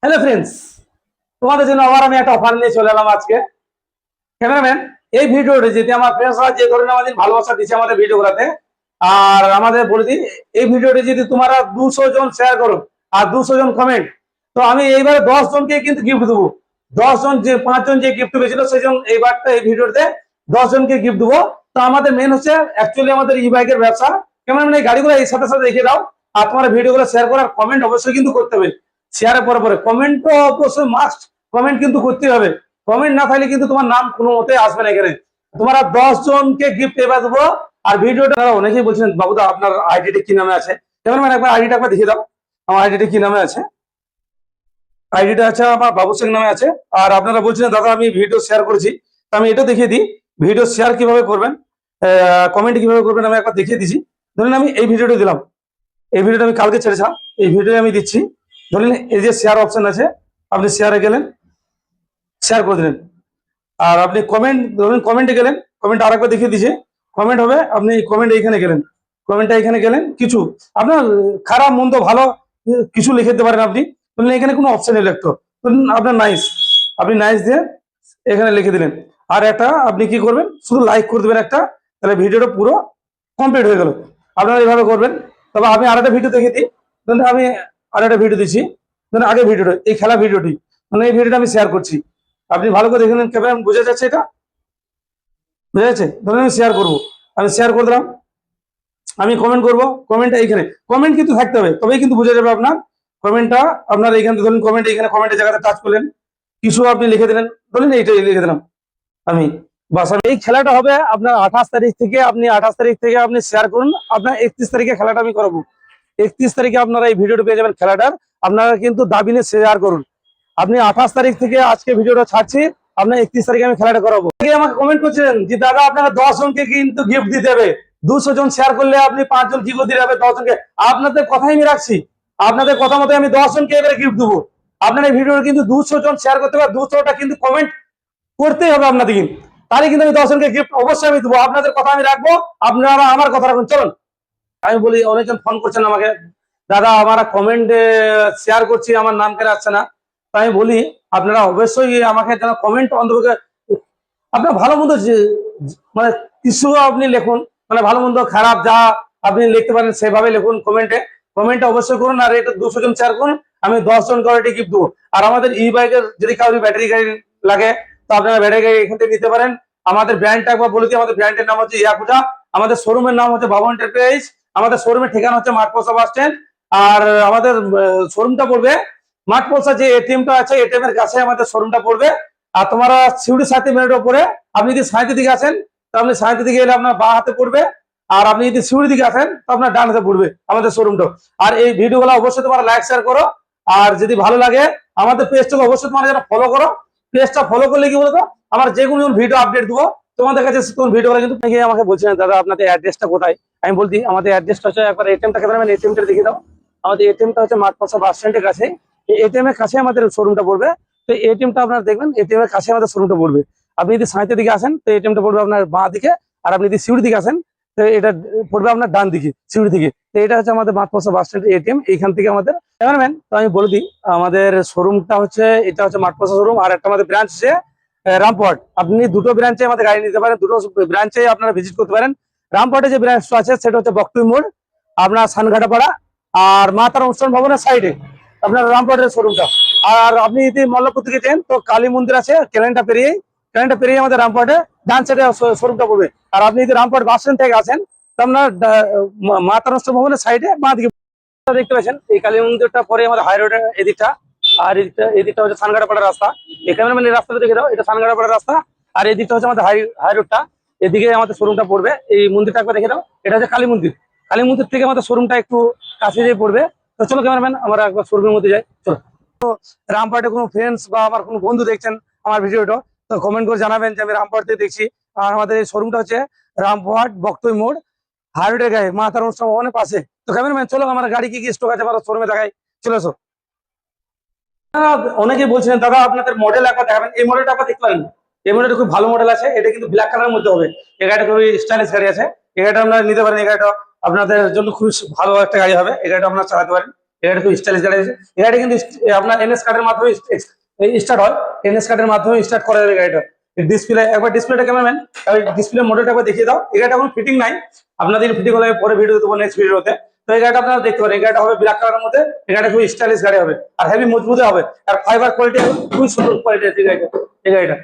Hello friends, তোমাদের জন্য আবার আমি একটা অফার নিয়ে চলে এলাম আজকে। ক্যামেরাম্যান, এই ভিডিওটি যদি আমার ফ্রেন্ডসরা যে ধরনের আমাদের ভালোবাসা দিচ্ছে আমাদের ভিডিওগুলোতে, আর আমাদের বলে দিই, এই ভিডিওটি যদি তোমরা 200 জন শেয়ার করো আর 200 জন কমেন্ট, তো আমি এইবারে 10 জনকে কিন্তু গিফট দেবো। 10 জন, যে 5 জন যে গিফট পেয়েছিল সেজন এইবারটা এই ভিডিওতে 10 জনকে গিফট দেবো। তো আমাদের মেন হচ্ছে অ্যাকচুয়ালি আমাদের ই বাইকের ব্যবসা। ক্যামেরাম্যান, এই গাড়িগুলো এই সাথে সাথে রেখে দাও, আর তোমার ভিডিওগুলো শেয়ার করার কমেন্ট অবশ্যই কিন্তু করতে হবে। শেয়ারের পরে পরে কমেন্ট তো অবশ্যই মাস্ট, কমেন্ট কিন্তু করতে হবে। কমেন্ট না থাকলে কিন্তু তোমার নাম কোনো মতে আসবে না এখানে। তোমরা 10 জনকে গিফট এবার দেবো। আর ভিডিওটা অনেকেই বলছেন, বাবুদা আপনার আইডিটা কি নামে আছে? ক্যামেরাম্যান, একবার আইডিটা একবার দেখিয়ে দাও, আমার আইডিটা কি নামে আছে। আইডিটা আছে আমার বাবু সিং নামে আছে। আর আপনারা বলছিলেন দাদা আমি ভিডিও শেয়ার করেছি, তো আমি এটা দেখিয়ে দিই ভিডিও শেয়ার কিভাবে করবেন, কমেন্ট কিভাবে করবেন আমি একবার দেখিয়ে দিচ্ছি। ধরুন আমি এই ভিডিওটা দিলাম, এই ভিডিওটা আমি কালকে ছেড়েছিলাম, এই ভিডিও আমি দিচ্ছি। ধরুন এই যে শেয়ার অপশন আছে, আপনি শেয়ারে গেলেন, শেয়ার করে দিলেন। আর আপনি কমেন্ট, ধরুন কমেন্টে গেলেন, কমেন্ট আরেকবার দেখিয়ে দিচ্ছে। কমেন্ট হবে, আপনি কমেন্ট এইখানে গেলেন, কমেন্টটা এখানে গেলেন, কিছু আপনার খারাপ মন্দ ভালো কিছু লিখে দিতে পারেন আপনি। ধরুন এখানে কোনো অপশন নেই লিখতো, ধরুন আপনার নাইস, আপনি নাইস দিয়ে এখানে লিখে দিলেন। আর একটা আপনি কি করবেন, শুধু লাইক করে দেবেন একটা, তাহলে ভিডিওটা পুরো কমপ্লিট হয়ে গেল। আপনারা এইভাবে করবেন। তবে আমি আরেকটা ভিডিও দেখিয়ে দিই। ধরুন আমি আরেকটা ভিডিও দিচ্ছি, ধরুন আগে ভিডিওটা, এই খেলা ভিডিওটি, মানে এই ভিডিওটা আমি শেয়ার করছি। আপনি ভালো করে দেখে নেন, কেমন বোঝা যাচ্ছে এটা? বোঝা যাচ্ছে? ধরুন আমি শেয়ার করবো, আমি শেয়ার করে দিলাম। আমি কমেন্ট করব, কমেন্টটা এইখানে কমেন্ট কিন্তু থাকতে হবে, তবেই কিন্তু বোঝা যাবে আপনার কমেন্টটা। আপনার এইখানে ধরুন কমেন্ট, এইখানে কমেন্টের জায়গাতে টাচ করলেন, কিছু আপনি লিখে দিলেন, ধরুন এইটাই লিখে দিলাম আমি। বাস, এই খেলাটা হবে আপনার 28 তারিখ থেকে। আপনি 28 তারিখ থেকে আপনি শেয়ার করুন, আপনার 31 তারিখে খেলাটা আমি করাবো। 31 তারিখে আপনারা এই ভিডিওটা পেয়ে যাবেন খেলাটার। আপনারা কিন্তু দাবি নিয়ে শেয়ার করুন। আপনি 28 তারিখ থেকে আজকে ভিডিওটা ছাড়ছি, আপনার 31 তারিখে আমি খেলাটা করাবো। আমাকে কমেন্ট করছেন যে দাদা আপনারা 10 জনকে কিন্তু গিফট দিতে হবে। 200 জন শেয়ার করলে আপনি 5 জন কি করে দিতে হবে 10 জনকে। আপনাদের কথাই আমি রাখছি, আপনাদের কথা মতো আমি 10 জনকে এবারে গিফট দেবো। আপনার এই ভিডিওটা কিন্তু 200 জন শেয়ার করতে হবে, 200টা কিন্তু কমেন্ট করতেই হবে আপনাদের কিন্তু, তাহলে কিন্তু আমি 10 জনকে গিফট অবশ্যই আমি দেবো। আপনাদের কথা আমি রাখবো, আপনারা আমার কথা রাখুন। চলুন, আমি বলি অনেকজন ফোন করছেন আমাকে, দাদা আমার কমেন্ট শেয়ার করছি, আমার নাম কেন আসছে না? তাই আমি বলি আপনারা অবশ্যই আমাকে যারা কমেন্ট অন্তত আপনার ভালো মন্দ মানে কিছু আপনি লিখুন, মানে ভালো মন্দ খারাপ যা আপনি লিখতে পারেন সেভাবে লিখুন কমেন্টে। কমেন্টটা অবশ্যই করুন, আর এটা 200 জন শেয়ার করুন, আমি 10 জন করে গিফট দেবো। আর আমাদের ই বাইকের যদি কারোর ব্যাটারি গাড়ি লাগে, তো আপনারা ব্যাটারি গাড়ি এখান থেকে নিতে পারেন। আমাদের ব্র্যান্ডটা একবার বলে দিই, আমাদের ব্র্যান্ডের নাম হচ্ছে ইয়াকুজা, আমাদের শোরুমের নাম হচ্ছে বাবু এন্টারপ্রাইজ, আমাদের শোরুমের ঠিকানা হচ্ছে মাঠপোসা বাস স্ট্যান্ড। আর আমাদের শোরুমটা পড়বে মাঠপোসা, যে এটিএমটা আছে এটিএম এর কাছে আমাদের শোরুমটা পড়বে। আর তোমরা সিউড়ি 7 মিনিটের উপরে, আপনি যদি সাঁইতে দিকে আসেন তো আপনি সাঁইতে দিকে এলে আপনার বাঁ হাতে পড়বে। আর আপনি যদি সিউড়ি দিকে আসেন তো আপনার ডান হাতে পড়বে আমাদের শোরুমটা। আর এই ভিডিওগুলো অবশ্যই তোমরা লাইক শেয়ার করো, আর যদি ভালো লাগে আমাদের পেজটাকে অবশ্যই তোমরা যারা ফলো করো। পেজটা ফলো করলে কি বলতো, আমার যে কোনো ভিডিও আপডেট দেবো তোমাদের কাছে, কোন ভিডিওগুলো কিন্তু আমাকে বলছিলেন দাদা আপনাদের অ্যাড্রেসটা কোথায়। আমি বলছি আমাদের অ্যাড্রেসটা হচ্ছে, একবার এটিএমটা ক্যামেরাম্যান এটিএমটা দেখিয়ে দাও। আমাদের এটিএমটা হচ্ছে মাঠপোসা বাস স্ট্যান্ডের কাছে, এই এটিএম এর কাছে আমাদের শোরুমটা পড়বে। তো এটিএমটা আপনারা দেখবেন, এটিএম এর কাছে আমাদের শোরুমটা পড়বে। আপনি যদি সাঁইতে দিকে আসেন তো এটিএমটা পড়বে আপনার বাঁ দিকে, আর আপনি যদি সিউড়ি দিকে আসেন তো এটা পড়বে আপনার ডান দিকে সিউড়ি দিকে। তো এটা হচ্ছে আমাদের মাঠপোসা বাস স্ট্যান্ড এটিএম, এইখান থেকে আমাদের ক্যামেরাম্যান। তো আমি বলে দিই আমাদের শোরুমটা হচ্ছে, এটা হচ্ছে মাঠপোসা শোরুম, আর একটা আমাদের ব্রাঞ্চ আছে রামপুরহাট। আপনি দুটো ব্রাঞ্চে আমাদের গাড়ি নিতে পারেন, দুটো ব্রাঞ্চে আপনারা ভিজিট করতে পারেন। রামপুরহাটে যে ব্রাঞ্চটা আছে সেটা হচ্ছে বকটুই মোড়, আপনার সানঘাটাপাড়া, আর মা তারা অনুষ্ঠান ভবনের সাইডে আপনার রামপুরহাটের শোরুমটা। আর আপনি যদি মল্লপুর থেকে যান তো কালী মন্দির আছে, ক্যালেন্ডার পেরিয়ে আমাদের রামপুরহাটে ডান সাইডে শোরুমটা পড়বে। আর আপনি যদি রামপুরহাট বাস স্ট্যান্ড থেকে আসেন তো আপনার মা তারা অনুষ্ঠান ভবনের সাইডে বাঁ দিকে দেখতে পাচ্ছেন। এই কালী মন্দিরটা পরে আমাদের হাই রোডের এদিকটা, আর এদিকটা হচ্ছে সানগাড়াপাড়ার রাস্তা। এখানে মানে রাস্তাটা দেখে দাও, এটা সানগাড়াপাড়ার রাস্তা। আর এদিকটা হচ্ছে আমাদের হাই রোডটা, এদিকে আমাদের শোরুমটা পড়বে। এই মন্দিরটা একবার দেখে দাও, এটা হচ্ছে কালী মন্দির। কালী মন্দির থেকে আমাদের শোরুমটা একটু কাছে যেয়ে পড়বে। তো চলো ক্যামেরাম্যান আমরা একবার শোরুমের মধ্যে যাই, চলো। রামপুরহাটে কোনো ফ্রেন্ডস বা আমার কোনো বন্ধু দেখছেন আমার ভিডিওটা, তো কমেন্ট করে জানাবেন যে আমি রামপুরহাট থেকে দেখছি। আর আমাদের এই শোরুমটা হচ্ছে রামপুরহাট বকটুই মোড়, হাই রোডের গায়ে মা তারা অনুষ্ঠান ভবনের পাশে। তো ক্যামেরাম্যান চলো আমার গাড়ি কি কি স্টক আছে আমার শোরুমে দেখাই, চলে এসো। অনেকে বলছিলেন দাদা আপনাদের মডেল একবার দেখাবেন, এই মডেলটা আপনার দেখতে পারেন। এই মডেলটা খুব ভালো মডেল আছে, এটা কিন্তু ব্ল্যাক কালারের মধ্যে হবে। এই গাড়িটা খুবই স্টাইলিশ গাড়ি আছে, এই গাড়িটা আপনারা নিতে পারেন। এই গাড়িটা আপনাদের জন্য খুবই ভালো একটা গাড়ি হবে, এই গাড়িটা আপনারা চালাতে পারেন। এই গাড়িটা খুব স্টাইলিশ গাড়ি আছে। এই গাড়ি কিন্তু আপনার এনএস কার্ডের মাধ্যমে স্টার্ট হয়, এনএস কার্ডের মাধ্যমে স্টার্ট করা যাবে গাড়িটা। ডিসপ্লে একবার ডিসপ্লেটা ক্যামেরাম্যান ডিসপ্লে মডেলটা একবার দেখিয়ে দাও। এই গাড়িটা কোনো ফিটিং নাই, আপনাদের ফিটিং হলে পরে ভিডিও দেবো, নেক্সট ভিডিওতে। তো এই গাড়িটা আপনারা দেখতে পারেন, এই গাড়িটা হবে ব্ল্যাক কালারের মধ্যে। এই গাড়িটা খুব স্টাইলিশ গাড়ি হবে আর হেভি মজবুত হবে, আর ফাইবার কোয়ালিটি খুবই সুন্দর কোয়ালিটি আছে এই গাড়িটা।